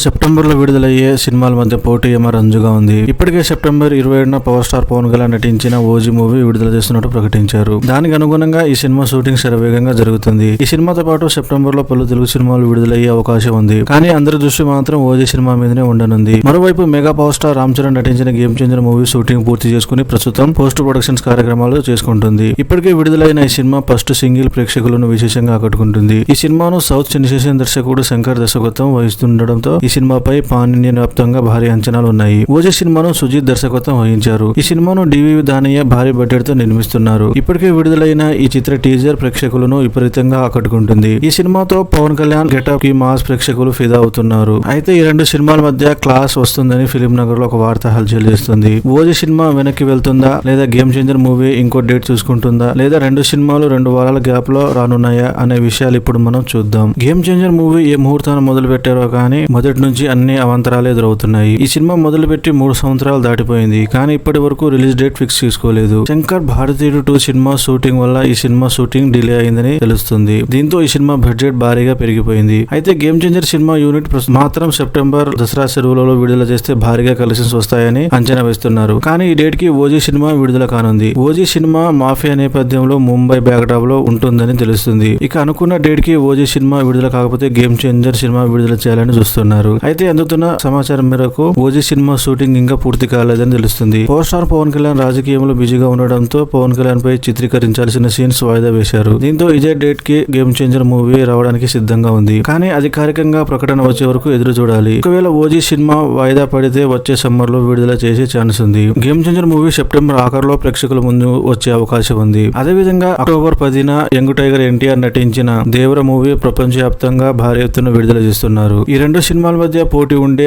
September లో విడుదలయ్యే సినిమాల మధ్య పోటీ ఏమో రంజుగా ఉంది. ఇప్పటికే సెప్టెంబర్ 27న పవర్ స్టార్ పవన్ కళ్యాణ్ నటించిన ఓజీ మూవీ విడుదల చేస్తున్నట్టు ప్రకటించారు. దానికి అనుగుణంగా ఈ సినిమా షూటింగ్ శరవేగంగా జరుగుతుంది. ఈ సినిమాతో పాటు సెప్టెంబర్ లో పలు తెలుగు సినిమాలు విడుదలయ్యే అవకాశం ఉంది. కానీ అందరి దృష్టి మాత్రం ఓజీ సినిమా మీదనే ఉండనుంది. మరోవైపు mega power star Ram Charan నటించిన గేమ్ చేంజర్ మూవీ షూటింగ్ పూర్తి చేసుకుని ప్రస్తుతం పోస్ట్ ప్రొడక్షన్స్ కార్యక్రమాలు చేసుకుంటుంది. ఇప్పటికే విడుదలైన ఈ సినిమా ఫస్ట్ సింగిల్ ప్రేక్షకులను విశేషంగా ఆకట్టుకుంటుంది. ఈ సినిమాను సౌత్ సెన్సేషన్ దర్శకుడు శంకర్ దర్శకత్వం వహిస్తుండటంతో ఈ సినిమాపై పాన్ ఇండియన్ వ్యాప్తంగా భారీ అంచనాలు ఉన్నాయి. ఓజీ సినిమాను సుజిత్ దర్శకత్వం వహించారు. ఈ సినిమాను డివివి దానయ్య భారీ బడ్జెట్ తో నిర్మిస్తున్నారు. ఇప్పటికే విడుదలైన ఈ చిత్ర టీజర్ ప్రేక్షకులను విపరీతంగా ఆకట్టుకుంటుంది. ఈ సినిమాతో పవన్ కళ్యాణ్ గెటప్ కి మాస్ ప్రేక్షకులు ఫిదా అవుతున్నారు. అయితే ఈ రెండు సినిమాల మధ్య క్లాస్ వస్తుందని ఫిలిం నగర్ లో ఒక వార్త హల్చల్ చేస్తుంది. ఓజీ సినిమా వెనక్కి వెళ్తుందా, లేదా గేమ్ చేంజర్ మూవీ ఇంకో డేట్ చూసుకుంటుందా, లేదా రెండు సినిమాలు 2 వారాల గ్యాప్ లో రానున్నాయా అనే విషయాలు ఇప్పుడు మనం చూద్దాం. గేమ్ చేంజర్ మూవీ ఏ ముహూర్తాన్ని మొదలు పెట్టారో కానీ మొదటి నుంచి అన్ని అవాంతరాలు ఎదురవుతున్నాయి. ఈ సినిమా మొదలుపెట్టి 3 సంవత్సరాలు దాటిపోయింది. కానీ ఇప్పటి వరకు రిలీజ్ డేట్ ఫిక్స్ చేసుకోలేదు. శంకర్ భారతీయుడు 2 సినిమా షూటింగ్ వల్ల ఈ సినిమా షూటింగ్ డిలే అయిందని తెలుస్తుంది. దీంతో ఈ సినిమా బడ్జెట్ భారీగా పెరిగిపోయింది. అయితే గేమ్ చేంజర్ సినిమా యూనిట్ మాత్రం సెప్టెంబర్ దసరా సెలవులలో విడుదల చేస్తే భారీగా కలెక్షన్స్ వస్తాయని అంచనా వేస్తున్నారు. కానీ ఈ డేట్ కి ఓజీ సినిమా విడుదల కానుంది. ఓజీ సినిమా మాఫియా నేపథ్యంలో ముంబై బ్యాక్డ్రాప్ లో ఉంటుందని తెలుస్తుంది. ఇక అనుకున్న డేట్ కి ఓజీ సినిమా విడుదల కాకపోతే గేమ్ చేంజర్ సినిమా విడుదల చేయాలని చూస్తున్నారు. అయితే అందుతున్న సమాచారం మేరకు ఓజీ సినిమా షూటింగ్ ఇంకా పూర్తి కాలేదని తెలుస్తుంది. పవర్ స్టార్ పవన్ కళ్యాణ్ రాజకీయంలో బిజీగా ఉండడంతో పవన్ కళ్యాణ్ పై చిత్రీకరించాల్సిన సీన్స్ వాయిదా వేశారు. దీంతో ఇదే డేట్ కి గేమ్ చేంజర్ మూవీ రావడానికి సిద్ధంగా ఉంది. కానీ అధికారికంగా ప్రకటన వచ్చే వరకు ఎదురు చూడాలి. ఒకవేళ ఓజీ సినిమా వాయిదా పడితే వచ్చే సమ్మర్ లో విడుదల చేసే ఛాన్స్ ఉంది. గేమ్ చేంజర్ మూవీ సెప్టెంబర్ ఆఖరులో ప్రేక్షకుల ముందు వచ్చే అవకాశం ఉంది. అదేవిధంగా అక్టోబర్ 10న యంగ్ టైగర్ ఎన్టీఆర్ నటించిన దేవర మూవీ ప్రపంచవ్యాప్తంగా భారీ ఎత్తున విడుదల చేస్తున్నారు. ఈ రెండు సినిమాల మధ్య పోటీ ఉండే